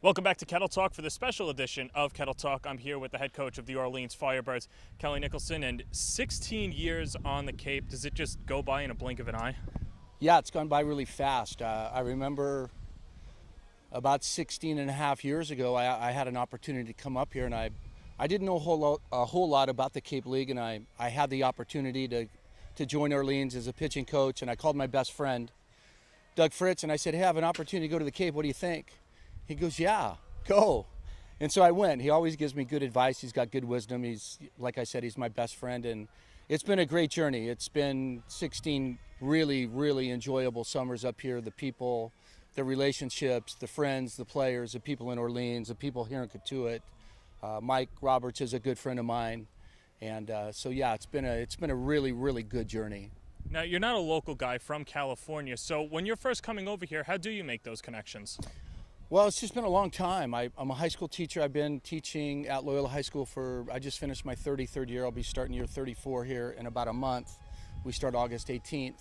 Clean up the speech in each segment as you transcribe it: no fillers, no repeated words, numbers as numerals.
Welcome back to Kettle Talk for the special edition of Kettle Talk. I'm here with the head coach of the Orleans Firebirds, Kelly Nicholson, and 16 years on the Cape. Does it just go by in a blink of an eye? Yeah, it's gone by really fast. I remember about 16 and a half years ago, I had an opportunity to come up here, and I didn't know a whole lot about the Cape League, and I had the opportunity to join Orleans as a pitching coach, and I called my best friend, Doug Fritz, and I said, hey, I have an opportunity to go to the Cape. What do you think? He goes, yeah, go. And so I went. He always gives me good advice. He's got good wisdom. He's, like I said, he's my best friend. And it's been a great journey. It's been 16 really, really enjoyable summers up here. The people, the relationships, the friends, the players, the people in Orleans, the people here in Cotuit. Mike Roberts is a good friend of mine. And so, yeah, it's been a really, really good journey. Now, you're not a local guy from California, so when you're first coming over here, how do you make those connections? Well, it's just been a long time. I'm a high school teacher. I've been teaching at Loyola High School I just finished my 33rd year. I'll be starting year 34 here in about a month. We start August 18th.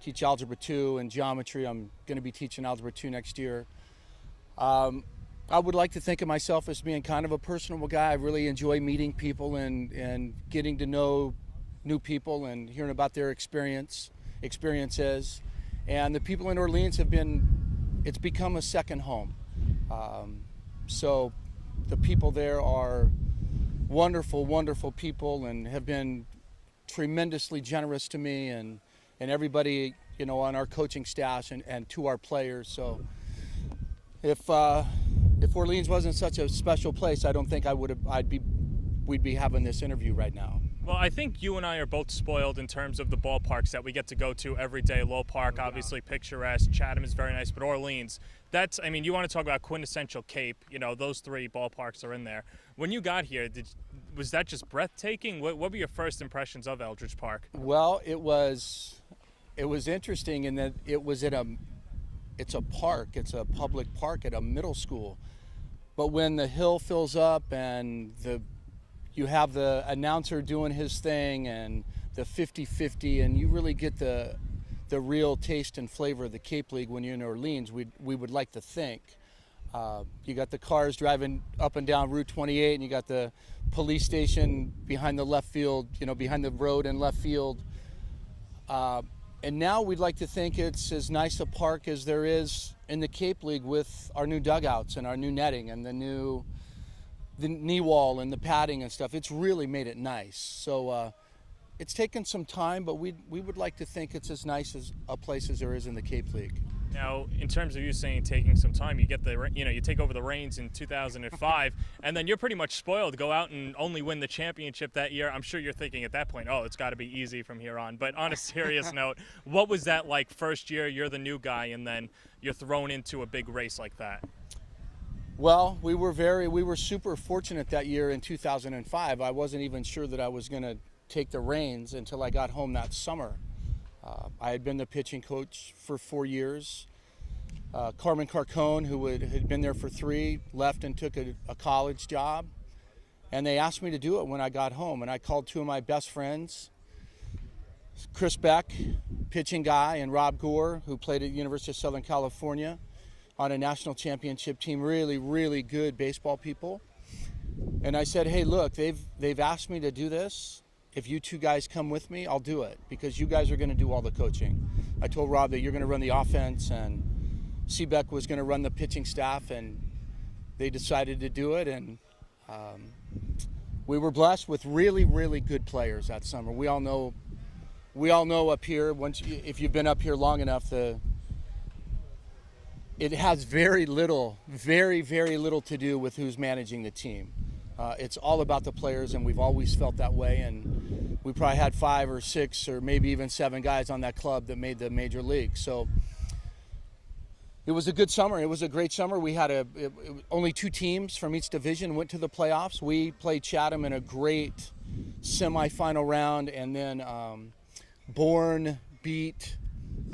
Teach Algebra 2 and Geometry. I'm going to be teaching Algebra 2 next year. I would like to think of myself as being kind of a personable guy. I really enjoy meeting people and getting to know new people and hearing about their experiences. And the people in Orleans it's become a second home. So the people there are wonderful, wonderful people and have been tremendously generous to me and everybody, on our coaching staff and to our players. So if Orleans wasn't such a special place, I don't think we'd be having this interview right now. Well, I think you and I are both spoiled in terms of the ballparks that we get to go to every day. Low Park, obviously picturesque. Chatham is very nice, but Orleans, you want to talk about quintessential Cape. Those three ballparks are in there. When you got here, was that just breathtaking? What were your first impressions of Eldridge Park? Well, it was interesting in that it's a park. It's a public park at a middle school. But when the hill fills up and you have the announcer doing his thing and the 50-50, and you really get the real taste and flavor of the Cape League when you're in Orleans, we would like to think. You got the cars driving up and down Route 28, and you got the police station behind the left field, behind the road in left field. And now we'd like to think it's as nice a park as there is in the Cape League with our new dugouts and our new netting and the knee wall and the padding and stuff. It's really made it nice. So it's taken some time, but we would like to think it's as nice as a place as there is in the Cape League. Now, in terms of you saying taking some time, you take over the reins in 2005, and then you're pretty much spoiled to go out and only win the championship that year. I'm sure you're thinking at that point, oh, it's got to be easy from here on. But on a serious note, what was that like first year? You're the new guy, and then you're thrown into a big race like that. Well, we were super fortunate that year in 2005. I wasn't even sure that I was going to take the reins until I got home that summer. I had been the pitching coach for 4 years. Carmen Carcone, who had been there for 3, left and took a college job. And they asked me to do it when I got home. And I called 2 of my best friends, Chris Beck, pitching guy, and Rob Gore, who played at the University of Southern California on a national championship team, really, really good baseball people. And I said, hey, look, they've asked me to do this. If you 2 guys come with me, I'll do it because you guys are going to do all the coaching. I told Rob that you're going to run the offense and Seebeck was going to run the pitching staff, and they decided to do it. And we were blessed with really, really good players that summer. We all know up here, if you've been up here long enough, it has very, very little to do with who's managing the team. It's all about the players, and we've always felt that way. And we probably had 5 or 6 or maybe even 7 guys on that club that made the major league. So it was a good summer. It was a great summer. We had only 2 teams from each division went to the playoffs. We played Chatham in a great semifinal round, and then Bourne beat,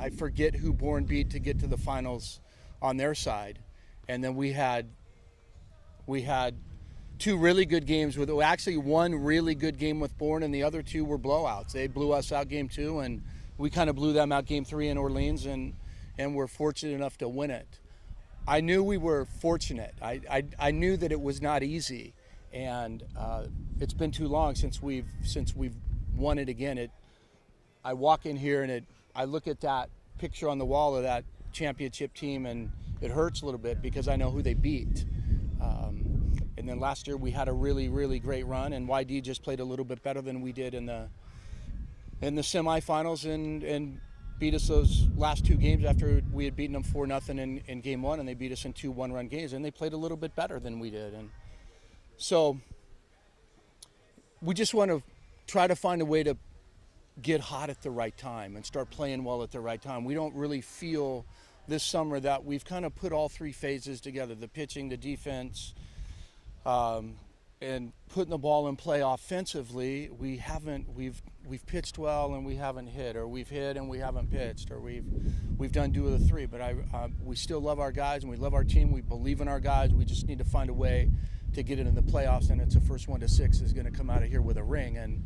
I forget who Bourne beat to get to the finals on their side. And then we had 2 really good games with, actually 1 really good game with Bourne, and the other 2 were blowouts. They blew us out game 2, and we kind of blew them out game 3 in Orleans, and were fortunate enough to win it. I knew we were fortunate. I knew that it was not easy, and it's been too long since we've won it again. I walk in here and I look at that picture on the wall of that championship team, and it hurts a little bit because I know who they beat. And then last year we had a really, really great run, and YD just played a little bit better than we did in the semifinals and beat us those last two games after we had beaten them 4-0 in game one, and they beat us in 2 one-run games, and they played a little bit better than we did. And so we just want to try to find a way to get hot at the right time and start playing well at the right time. We don't really feel this summer that we've kind of put all three phases together, the pitching, the defense, and putting the ball in play offensively. We've pitched well and we haven't hit, or we've hit and we haven't pitched, or we've done 2 of the 3. But we still love our guys and we love our team. We believe in our guys. We just need to find a way to get into the playoffs, and it's the first 1 to 6 is going to come out of here with a ring. And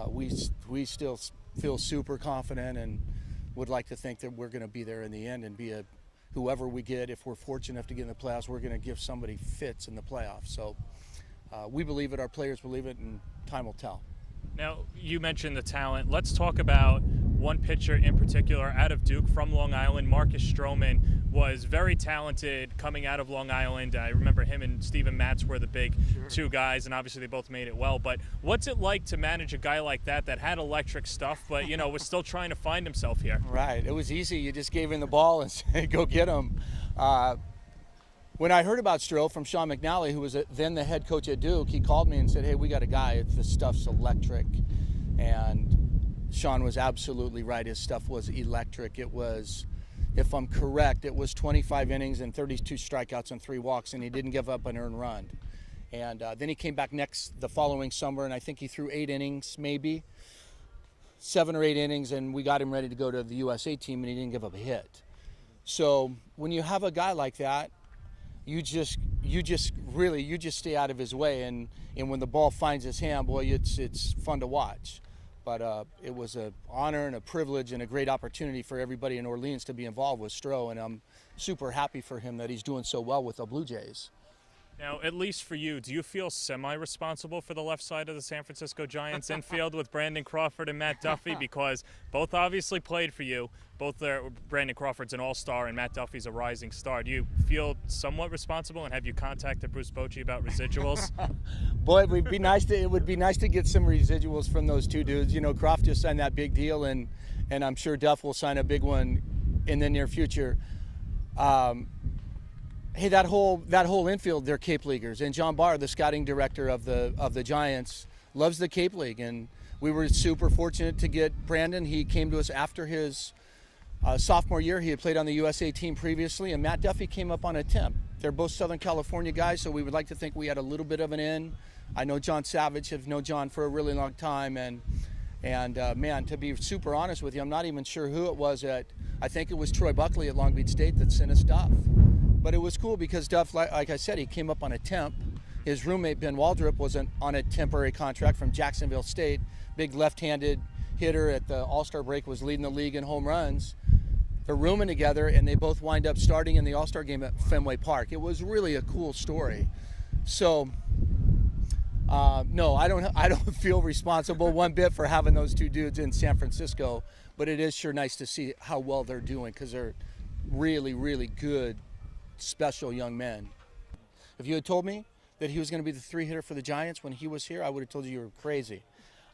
we still feel super confident and would like to think that we're going to be there in the end and be whoever we get. If we're fortunate enough to get in the playoffs, we're going to give somebody fits in the playoffs. So we believe it, our players believe it, and time will tell. Now, you mentioned the talent. Let's talk about one pitcher in particular out of Duke from Long Island. Marcus Stroman was very talented coming out of Long Island. I remember him and Steven Matz were the big two guys, and obviously they both made it well. But what's it like to manage a guy like that had electric stuff, but, was still trying to find himself here? Right. It was easy. You just gave him the ball and said, go get him. When I heard about Stro from Sean McNally, who was then the head coach at Duke, he called me and said, hey, we got a guy. The stuff's electric. And Sean was absolutely right. His stuff was electric. It was, if I'm correct, it was 25 innings and 32 strikeouts and 3 walks, and he didn't give up an earned run. And then he came back the following summer, and I think he threw 8 innings, maybe 7 or 8 innings, and we got him ready to go to the USA team, and he didn't give up a hit. So when you have a guy like that, you just stay out of his way, and when the ball finds his hand, boy, it's fun to watch. But it was an honor and a privilege and a great opportunity for everybody in Orleans to be involved with Stro, and I'm super happy for him that he's doing so well with the Blue Jays. Now, at least for you, do you feel semi-responsible for the left side of the San Francisco Giants infield with Brandon Crawford and Matt Duffy? Because both obviously played for you. Brandon Crawford's an all-star and Matt Duffy's a rising star. Do you feel somewhat responsible, and have you contacted Bruce Bochy about residuals? Boy, it would be nice to get some residuals from those two dudes. Croft just signed that big deal, and I'm sure Duff will sign a big one in the near future. Hey, that whole infield, they're Cape Leaguers, and John Barr, the scouting director of the Giants, loves the Cape League, and we were super fortunate to get Brandon. He came to us after his sophomore year. He had played on the USA team previously, and Matt Duffy came up on a temp. They're both Southern California guys, so we would like to think we had a little bit of an in. I know John Savage, have known John for a really long time, and man, to be super honest with you, I'm not even sure who it was I think it was Troy Buckley at Long Beach State that sent us Duff. But it was cool because Duff, like I said, he came up on a temp. His roommate, Ben Waldrop, was on a temporary contract from Jacksonville State. Big left-handed hitter at the All-Star break, was leading the league in home runs. They're rooming together, and they both wind up starting in the All-Star game at Fenway Park. It was really a cool story. So, no, I don't feel responsible one bit for having those two dudes in San Francisco, but it is sure nice to see how well they're doing because they're really, really good, special young men. If you had told me that he was going to be the 3-hitter for the Giants when he was here, I would have told you were crazy.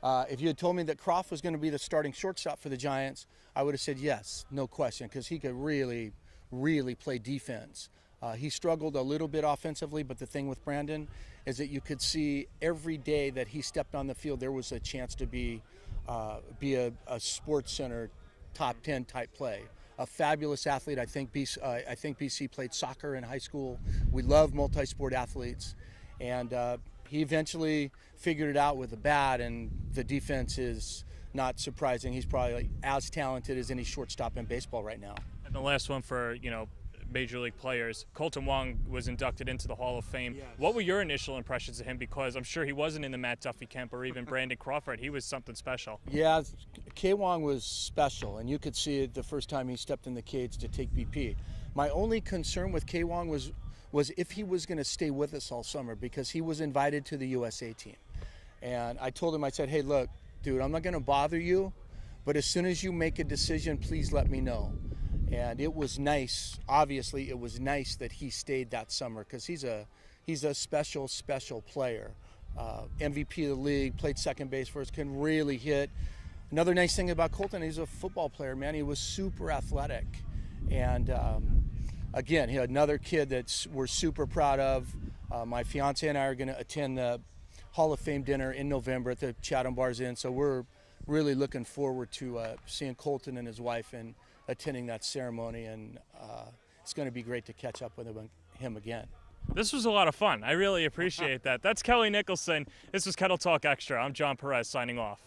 If you had told me that Croft was going to be the starting shortstop for the Giants, I would have said yes, no question, because he could really, really play defense. He struggled a little bit offensively, but the thing with Brandon is that you could see every day that he stepped on the field, there was a chance to be a Sports Center top 10 type play. A fabulous athlete. I think BC played soccer in high school. We love multi-sport athletes, and he eventually figured it out with the bat, and the defense is not surprising. He's probably as talented as any shortstop in baseball right now. And the last one for major league players, Kolten Wong was inducted into the Hall of Fame. Yes. What were your initial impressions of him? Because I'm sure he wasn't in the Matt Duffy camp or even Brandon Crawford. He was something special. Yeah, K. Wong was special, and you could see it the first time he stepped in the cage to take BP. My only concern with K-Wong was if he was going to stay with us all summer, because he was invited to the USA team. And I told him, I said, hey, look, dude, I'm not going to bother you, but as soon as you make a decision, please let me know. And it was nice. Obviously, it was nice that he stayed that summer, because he's a special player. MVP of the league, played second base for us, can really hit. Another nice thing about Kolten, he's a football player, man. He was super athletic. And again, he had another kid that we're super proud of. My fiance and I are going to attend the Hall of Fame dinner in November at the Chatham Bars Inn. So we're really looking forward to seeing Kolten and his wife and attending that ceremony. And it's going to be great to catch up with him again. This was a lot of fun. I really appreciate that. That's Kelly Nicholson. This was Kettle Talk Extra. I'm Jon Perez signing off.